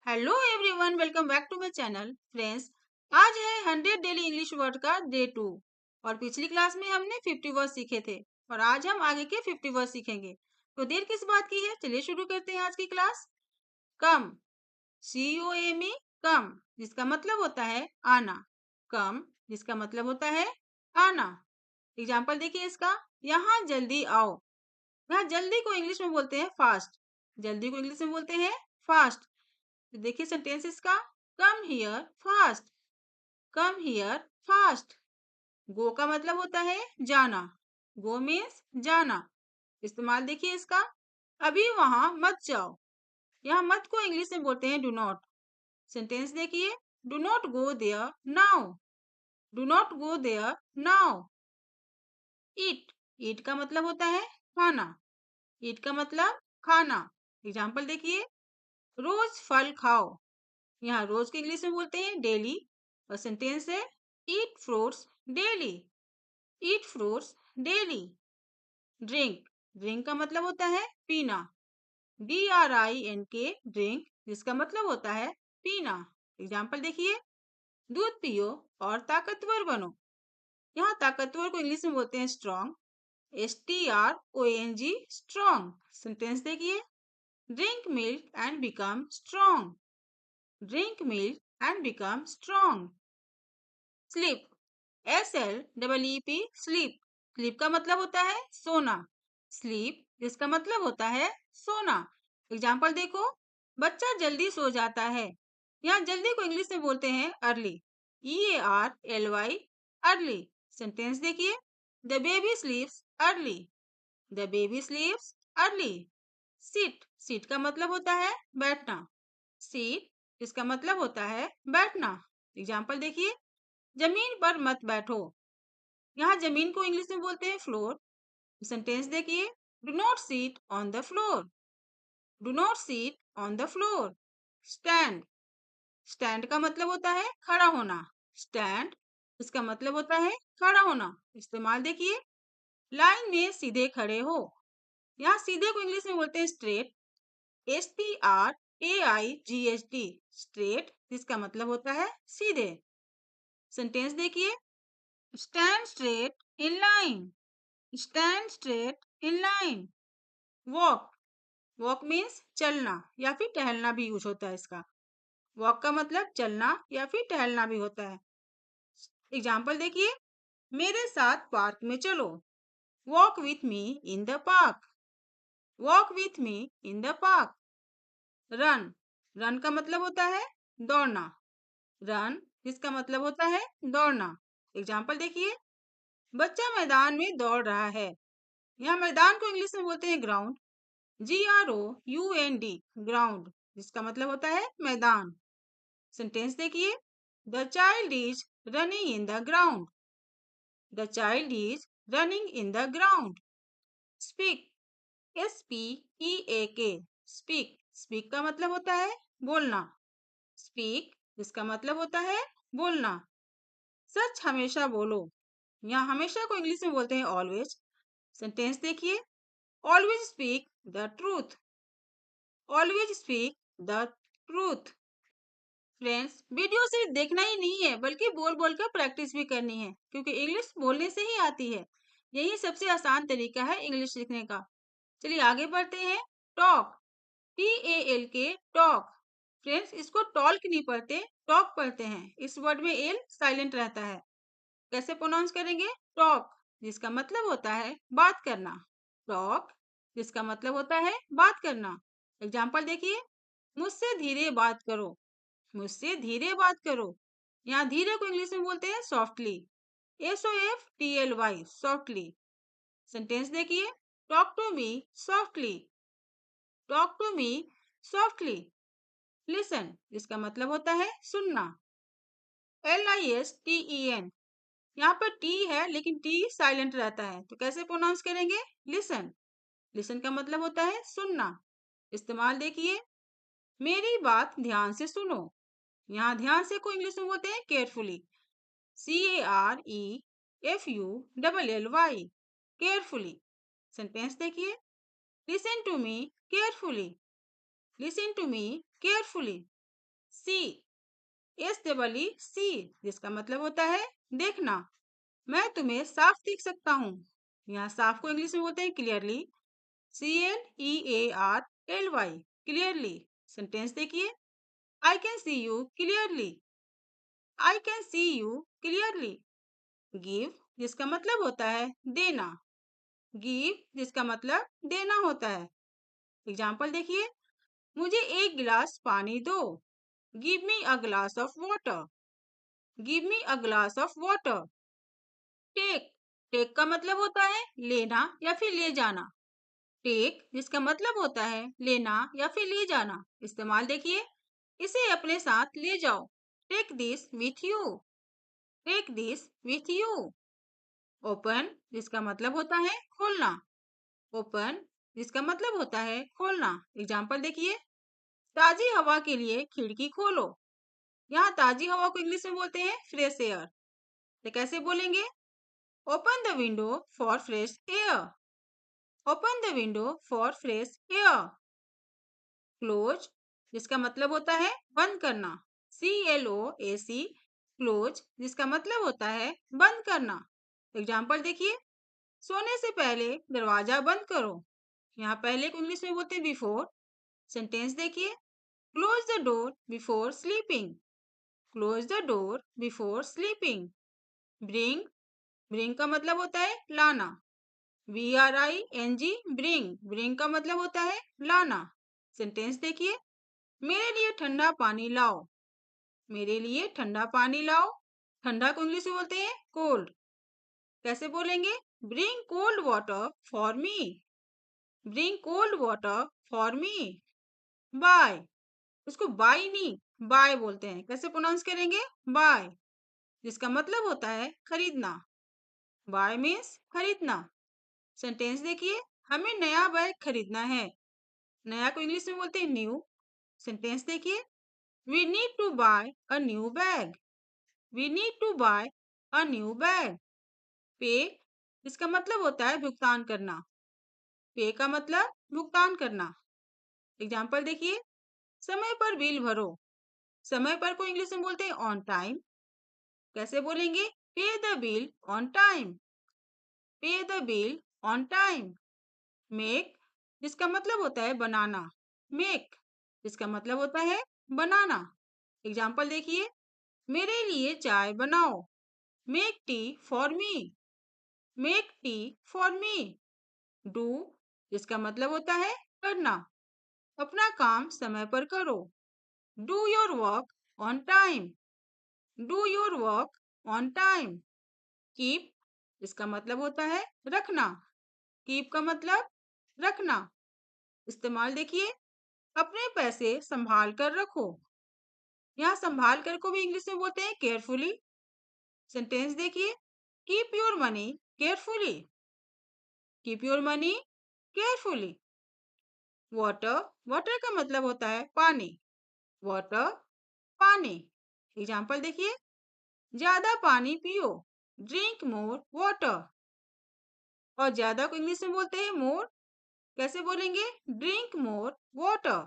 Hello everyone, welcome back to my channel. Friends, आज है 100 daily English word का day 2। और पिछली क्लास में हमने 50 वर्ड सीखे थे और आज हम आगे के 50 वर्ड सीखेंगे। तो देर किस बात की है, चलिए शुरू करते हैं आज की क्लास। कम, COME, कम, जिसका मतलब होता है आना। कम, जिसका मतलब होता है आना। एग्जाम्पल देखिए इसका। यहाँ जल्दी आओ। यहाँ जल्दी को इंग्लिश में बोलते हैं फास्ट। जल्दी को इंग्लिश में बोलते हैं फास्ट। तो देखिए सेंटेंस इसका। Come here fast. Come here fast. Go का मतलब होता है जाना। गो मीन्स जाना। इस्तेमाल देखिए इसका। अभी वहां मत जाओ। यहाँ मत को इंग्लिश में बोलते हैं डू नॉट। सेंटेंस देखिए। Do not go there now. Do not go there now. Eat. Eat का मतलब होता है खाना। ईट का मतलब खाना। एग्जाम्पल देखिए। रोज फल खाओ। यहाँ रोज को इंग्लिश में बोलते हैं डेली। और सेंटेंस है ईट फ्रूट्स डेली। ईट फ्रूट्स डेली। ड्रिंक। ड्रिंक का मतलब होता है पीना। DRINK, ड्रिंक, जिसका मतलब होता है पीना। एग्जाम्पल देखिए। दूध पियो और ताकतवर बनो। यहाँ ताकतवर को इंग्लिश में बोलते हैं स्ट्रॉन्ग। STRONG, strong. सेंटेंस देखिए। Drink milk and become strong. Drink milk and become strong. Sleep. SLEEP, sleep. Sleep का मतलब होता है सोना। स्लीप, जिसका मतलब होता है सोना। एग्जाम्पल देखो। बच्चा जल्दी सो जाता है। यहाँ जल्दी को इंग्लिश में बोलते हैं अर्ली। EARLY, early. सेंटेंस देखिए। The baby स्लीप्स early. The baby स्लीप्स early. Seat. Seat का मतलब होता है बैठना। सीट, इसका मतलब होता है बैठना। एग्जाम्पल देखिए। जमीन पर मत बैठो। यहाँ जमीन को इंग्लिश में बोलते हैं फ्लोर। सेंटेंस देखिए। Do not seat on the floor. Do not seat on the floor. Stand. Stand का मतलब होता है खड़ा होना। स्टैंड, इसका मतलब होता है खड़ा होना। इस्तेमाल देखिए। लाइन में सीधे खड़े हो। यहाँ सीधे को इंग्लिश में बोलते हैं स्ट्रेट। STRAIGHT, स्ट्रेट, जिसका मतलब होता है सीधे। सेंटेंस देखिए। Stand straight in line. Stand straight in line. Walk. Walk means चलना या फिर टहलना भी यूज होता है इसका। वॉक का मतलब चलना या फिर टहलना भी होता है। एग्जाम्पल देखिए। मेरे साथ पार्क में चलो। Walk with me in the park. Walk with me in the park. Run. Run का मतलब होता है दौड़ना। रन, जिसका मतलब होता है दौड़ना। एग्जाम्पल देखिए। बच्चा मैदान में दौड़ रहा है। यहाँ मैदान को इंग्लिश में बोलते हैं ग्राउंड। GROUND, ग्राउंड, जिसका मतलब होता है मैदान। सेंटेंस देखिए। The child is running in the ground. The child is running in the ground. Speak. SPEAK, speak. Speak का मतलब होता है बोलना। स्पीक, जिसका मतलब होता है बोलना। सच हमेशा बोलो। यहाँ हमेशा को इंग्लिश में बोलते हैं ऑलवेज। सेंटेंस देखिए। Always speak the truth. Always speak the truth. Friends, video सिर्फ देखना ही नहीं है बल्कि बोल बोल कर प्रैक्टिस भी करनी है, क्योंकि इंग्लिश बोलने से ही आती है। यही सबसे आसान तरीका है इंग्लिश सीखने का। चलिए आगे बढ़ते हैं। टॉक। TALK, talk. फ्रेंड्स, इसको टॉल्क नहीं पढ़ते, टॉक पढ़ते हैं। इस वर्ड में एल साइलेंट रहता है। कैसे प्रोनाउंस करेंगे? टॉक, जिसका मतलब होता है बात करना। टॉक, जिसका मतलब होता है बात करना। एग्जाम्पल देखिए। मुझसे धीरे बात करो। मुझसे धीरे बात करो। यहाँ धीरे को इंग्लिश में बोलते हैं सॉफ्टली। SOFTLY, softly. सेंटेंस देखिए। Talk to me softly. Talk to me softly. Listen, जिसका मतलब होता है सुनना। LISTEN, यहाँ पर टी है लेकिन टी साइलेंट रहता है, तो कैसे प्रोनाउंस करेंगे? लिसन। लिसन का मतलब होता है सुनना। इस्तेमाल देखिए। मेरी बात ध्यान से सुनो। यहाँ ध्यान से को इंग्लिश में बोलते हैं केयरफुली। CAREFULLY, carefully. सेंटेंस देखिए। Listen to me carefully. Listen to me carefully. See, S double E see, जिसका मतलब होता है देखना। मैं तुम्हें साफ देख सकता हूँ। यहाँ साफ को इंग्लिश में बोलते हैं क्लियरली, CLEARLY, क्लियरली। सेंटेंस देखिए, I can see you clearly, I can see you clearly. Give, जिसका मतलब होता है देना, गिव जिसका मतलब देना होता है। एग्जाम्पल देखिए, मुझे एक गिलास पानी दो, give me a glass of water, give me a glass of water. Take, take का मतलब होता है लेना या फिर ले जाना, टेक जिसका मतलब होता है लेना या फिर ले जाना। इस्तेमाल देखिए, इसे अपने साथ ले जाओ, take this with you, take this with you. Open, जिसका मतलब होता है खोलना, ओपन जिसका मतलब होता है खोलना। एग्जाम्पल देखिए, ताजी हवा के लिए खिड़की खोलो। यहाँ ताजी हवा को इंग्लिश में बोलते हैं फ्रेश एयर। तो कैसे बोलेंगे? Open the window for fresh air, open the window for fresh air. Close, जिसका मतलब होता है बंद करना, CLOAC, क्लोज जिसका मतलब होता है बंद करना। एग्जाम्पल देखिए, सोने से पहले दरवाजा बंद करो। यहाँ पहले को इंग्लिश में बोलते हैं बिफोर। सेंटेंस देखिए, close the door before sleeping, close the door before sleeping. Bring, bring का मतलब होता है लाना, BRING, ब्रिंग, ब्रिंग का मतलब होता है लाना। सेंटेंस देखिए, मेरे लिए ठंडा पानी लाओ, मेरे लिए ठंडा पानी लाओ। ठंडा को इंग्लिश में बोलते हैं कोल्ड। कैसे बोलेंगे? Bring cold water for me, bring cold water for me. Buy, उसको बाय नहीं बाय बोलते हैं। कैसे प्रोनाउंस करेंगे? बाय, जिसका मतलब होता है खरीदना, बाय मीन्स खरीदना। सेंटेंस देखिए, हमें नया बैग खरीदना है। नया को इंग्लिश में बोलते हैं न्यू। सेंटेंस देखिए, we need to buy a new bag, we need to buy a new bag. Pay, इसका मतलब होता है भुगतान करना, पे का मतलब भुगतान करना। एग्जाम्पल देखिए, समय पर बिल भरो। समय पर को इंग्लिश में बोलते हैं ऑन टाइम। कैसे बोलेंगे? पे द बिल ऑन टाइम, पे the bill on time. Make, जिसका मतलब होता है बनाना, मेक जिसका मतलब होता है बनाना। एग्जाम्पल देखिए, मेरे लिए चाय बनाओ, make tea for me, make tea for me. Do, जिसका मतलब होता है करना, अपना काम समय पर करो, do your work on time, do your work on time. Keep, जिसका मतलब होता है रखना, कीप का मतलब रखना। इस्तेमाल देखिए, अपने पैसे संभाल कर रखो। यहाँ संभाल कर को भी इंग्लिश में बोलते हैं केयरफुली। सेंटेंस देखिए, keep your money carefully, keep your money carefully. Water, water का मतलब होता है पानी, वाटर पानी। एग्जाम्पल देखिए, ज्यादा पानी पियो, ड्रिंक मोर वाटर। और ज्यादा को इंग्लिश में बोलते हैं मोर। कैसे बोलेंगे? Drink more water.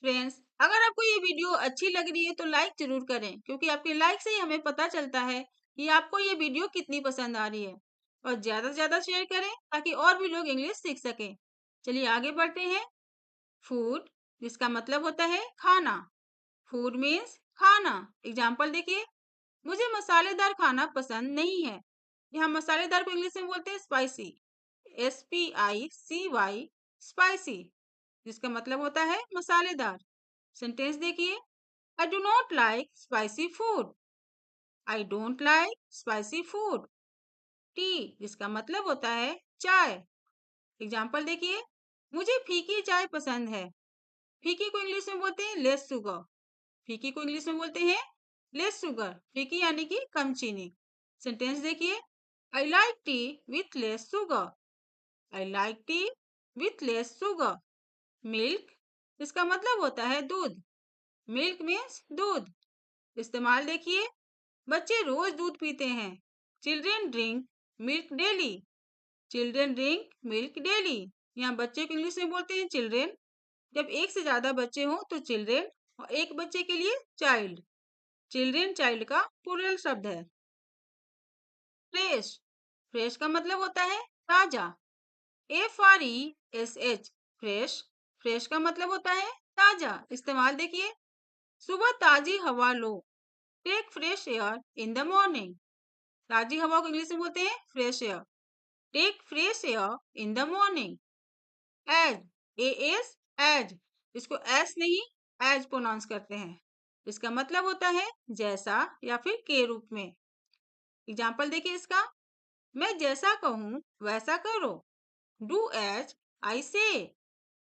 फ्रेंड्स, अगर आपको ये वीडियो अच्छी लग रही है तो लाइक जरूर करें, क्योंकि आपके लाइक से ही हमें पता चलता है कि आपको ये वीडियो कितनी पसंद आ रही है। और ज्यादा से ज्यादा शेयर करें ताकि और भी लोग इंग्लिश सीख सकें। चलिए आगे बढ़ते हैं। फूड, जिसका मतलब होता है खाना, फूड मीन्स खाना। एग्जाम्पल देखिए, मुझे मसालेदार खाना पसंद नहीं है। यहाँ मसालेदार को इंग्लिश में बोलते हैं स्पाइसी, SPICY, स्पाइसी, जिसका मतलब होता है मसालेदार। सेंटेंस देखिए, I do not like spicy food, I don't like spicy food. T, जिसका मतलब होता है चाय। एग्जाम्पल देखिए, मुझे फीकी चाय पसंद है। फीकी को इंग्लिश में बोलते हैं लेस शुगर, फीकी को इंग्लिश में बोलते हैं लेस शुगर, फीकी यानी कि कम चीनी। सेंटेंस देखिए, I like T with less sugar, I like T with less sugar. Milk, इसका मतलब होता है दूध, मिल्क मीन्स दूध। इस्तेमाल देखिए, बच्चे रोज दूध पीते हैं। Children drink milk daily, children drink milk daily. यहाँ बच्चे को इंग्लिश में बोलते हैं चिल्ड्रेन। जब एक से ज्यादा बच्चे हों तो चिल्ड्रेन, और एक बच्चे के लिए चाइल्ड। चिल्ड्रेन चाइल्ड का प्लूरल शब्द है। फ्रेश, फ्रेश का मतलब होता है ताजा। FRESH, फ्रेश, फ्रेश का मतलब होता है ताजा। इस्तेमाल देखिए, सुबह ताजी हवा लो, take fresh air in the morning. ताजी हवा को इंग्लिश में बोलते हैं fresh air. Take fresh air in the morning. As, AS, as, इसको एस नहीं एज प्रोनाउंस करते हैं। इसका मतलब होता है जैसा या फिर के रूप में। एग्जाम्पल देखिए इसका, मैं जैसा कहूँ वैसा करो। डू एज आई से,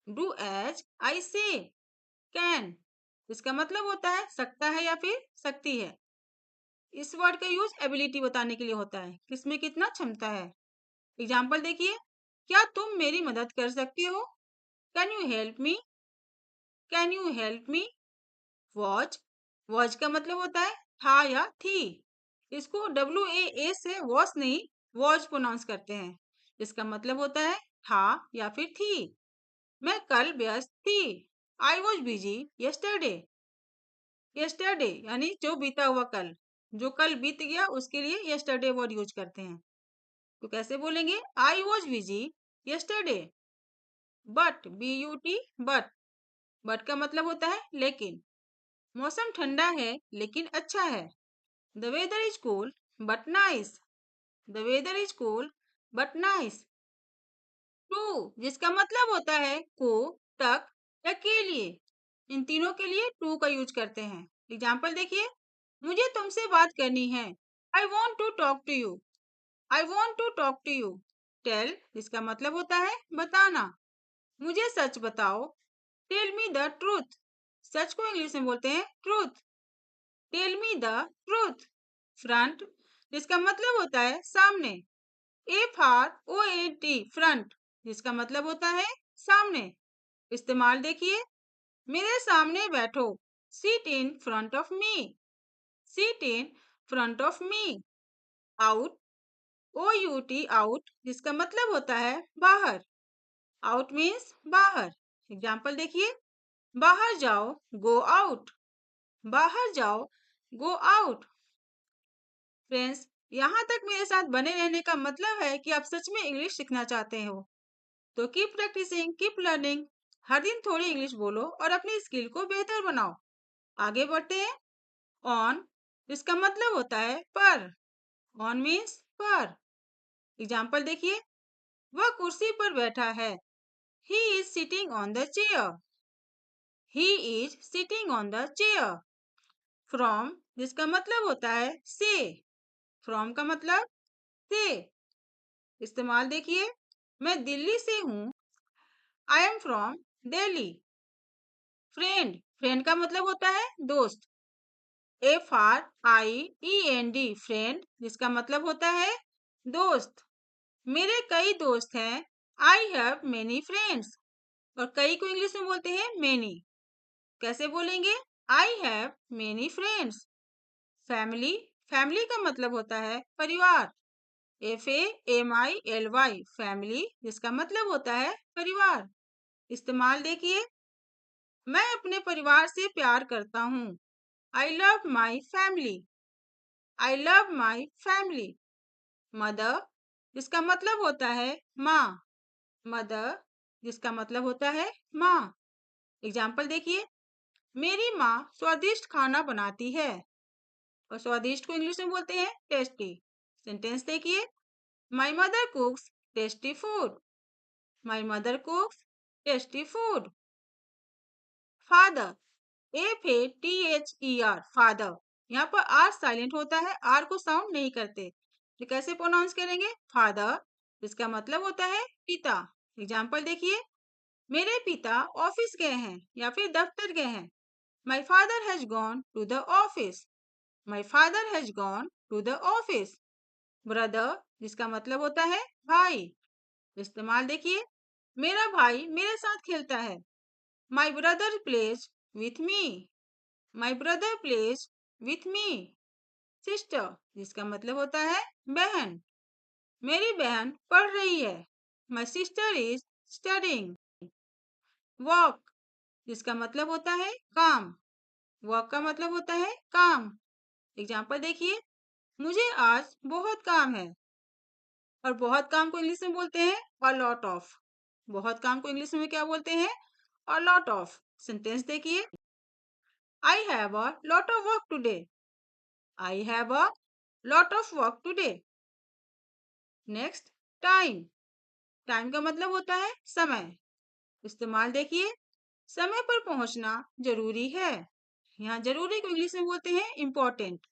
डू एज आई से। कैन, इसका मतलब होता है सकता है या फिर सकती है। इस वर्ड का यूज एबिलिटी बताने के लिए होता है, किसमें कितना क्षमता है। एग्जाम्पल देखिए, क्या तुम मेरी मदद कर सकते हो? Can you help me? Can you help me? Watch, watch का मतलब होता है था या थी। इसको WAA से वॉच नहीं वॉच प्रोनाउंस करते हैं। इसका मतलब होता है था या फिर थी। मैं कल व्यस्त थी। I was busy yesterday. Yesterday यानी जो बीता हुआ कल, जो कल बीत गया उसके लिए यस्टरडे वर्ड यूज करते हैं। तो कैसे बोलेंगे, I was busy yesterday. But, BUT, but का मतलब होता है लेकिन। मौसम ठंडा है लेकिन अच्छा है। The weather is cool but nice. The weather is cool but nice. Too, जिसका मतलब होता है को, तक या के लिए। इन तीनों के लिए टू का यूज करते हैं। एग्जाम्पल देखिए, मुझे तुमसे बात करनी है। I want to talk to you. I want to talk to you. Tell, जिसका मतलब होता है बताना। मुझे सच बताओ। Tell me the truth. सच को इंग्लिश में बोलते हैं truth. Tell me the truth. Front, जिसका मतलब होता है सामने। FRONT, फ्रंट, जिसका मतलब होता है सामने। इस्तेमाल देखिए, मेरे सामने बैठो। Seat in front of me. Seat in front of me. Out, OUT, out, जिसका मतलब होता है बाहर। आउट मीन्स बाहर। एग्जाम्पल देखिए, बाहर जाओ, गो आउट। बाहर जाओ, गो आउट। फ्रेंड्स, यहाँ तक मेरे साथ बने रहने का मतलब है कि आप सच में इंग्लिश सीखना चाहते हो। तो कीप प्रैक्टिसिंग, कीप लर्निंग। हर दिन थोड़ी इंग्लिश बोलो और अपनी स्किल को बेहतर बनाओ। आगे बढ़ते हैं। ऑन, इसका मतलब होता है पर। ऑन मीन्स पर। एग्जाम्पल देखिए, वह कुर्सी पर बैठा है। He is sitting on the chair. He is sitting on the chair. From, जिसका मतलब होता है से। फ्रॉम का मतलब से। इस्तेमाल देखिए, मैं दिल्ली से हूँ। I am from Delhi. Friend, friend का मतलब होता है दोस्त। FRIEND, फ्रेंड, जिसका मतलब होता है दोस्त। मेरे कई दोस्त हैं। I have many friends. और कई को इंग्लिश में बोलते हैं मेनी। कैसे बोलेंगे, I have many friends. Family, family का मतलब होता है परिवार। FAMILY, फैमिली, जिसका मतलब होता है परिवार। इस्तेमाल देखिए, मैं अपने परिवार से प्यार करता हूँ। I love my family. I love my family. Mother, जिसका मतलब होता है माँ। मदर, जिसका मतलब होता है माँ। एग्जाम्पल देखिए, मेरी माँ स्वादिष्ट खाना बनाती है। और स्वादिष्ट को इंग्लिश में बोलते हैं टेस्टी। सेंटेंस देखिए, my mother कुक्स tasty food. My mother कुक्स tasty food. Father, FATHER, father. यहाँ पर आर साइलेंट होता है, आर को साउंड नहीं करते। तो कैसे प्रोनाउंस करेंगे, फादर, जिसका मतलब होता है पिता। एग्जाम्पल देखिए, मेरे पिता ऑफिस गए हैं या फिर दफ्तर गए हैं। My father has gone to the office. My father has gone to the office. Brother, जिसका मतलब होता है भाई। इस्तेमाल देखिए, मेरा भाई मेरे साथ खेलता है। My brother plays with me. My brother plays with me. Sister, जिसका मतलब होता है बहन। मेरी बहन पढ़ रही है। My sister is studying. Walk, जिसका मतलब होता है काम। वर्क का मतलब होता है काम। एग्जाम्पल देखिए, मुझे आज बहुत काम है। और बहुत काम को इंग्लिश में बोलते हैं अ लॉट ऑफ। बहुत काम को इंग्लिश में क्या बोलते हैं? A lot of. सेंटेंस देखिए, I have a lot of work today. I have a lot of work today. Next, time. Time का मतलब होता है समय। इस्तेमाल देखिए, समय पर पहुंचना जरूरी है। यहाँ जरूरी को इंग्लिश में बोलते हैं important.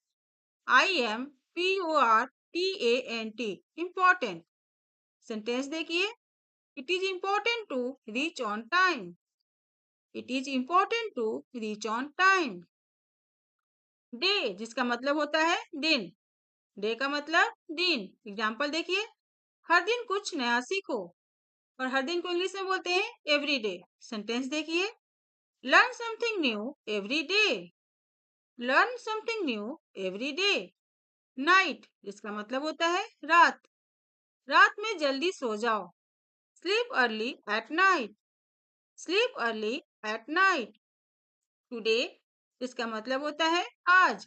I M PORTANT, important. Sentence देखिए, it is important to reach on time. It is important to reach on time. Day, जिसका मतलब होता है दिन। डे का मतलब दिन। एग्जाम्पल देखिए, हर दिन कुछ नया सीखो। और हर दिन को इंग्लिश में बोलते हैं एवरी डे। सेंटेंस देखिए, learn something new every day. Learn something new every day. Night, जिसका मतलब होता है रात। रात में जल्दी सो जाओ। Sleep early at night. Sleep early at night. Today, जिसका मतलब होता है आज।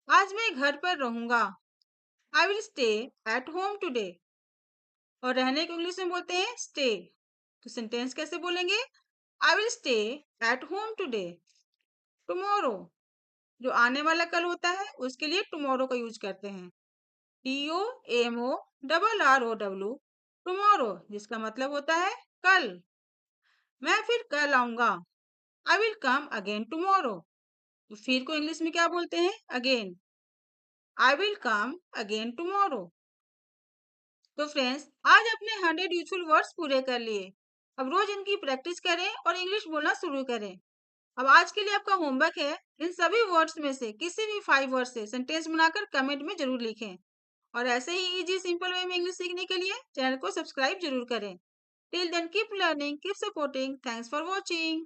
आज मैं घर पर रहूंगा। I will stay at home today. और रहने को इंग्लिश में बोलते हैं स्टे। तो सेंटेंस कैसे बोलेंगे? I will stay at home today. Tomorrow, जो आने वाला कल होता है, उसके लिए टुमारो का यूज करते हैं। TOMORROW, टुमारो, जिसका मतलब होता है कल। मैं फिर कल आऊंगा। I will come again tomorrow. तो फिर को इंग्लिश में क्या बोलते हैं? Again. I will come again tomorrow. तो फ्रेंड्स, आज अपने 100 यूजफुल वर्ड्स पूरे कर लिए। अब रोज इनकी प्रैक्टिस करें और इंग्लिश बोलना शुरू करें। अब आज के लिए आपका होमवर्क है, इन सभी वर्ड्स में से किसी भी 5 वर्ड से सेंटेंस बनाकर कमेंट में जरूर लिखें। और ऐसे ही इजी सिंपल वे में इंग्लिश सीखने के लिए चैनल को सब्सक्राइब जरूर करें। Till then keep learning, keep supporting. Thanks for watching.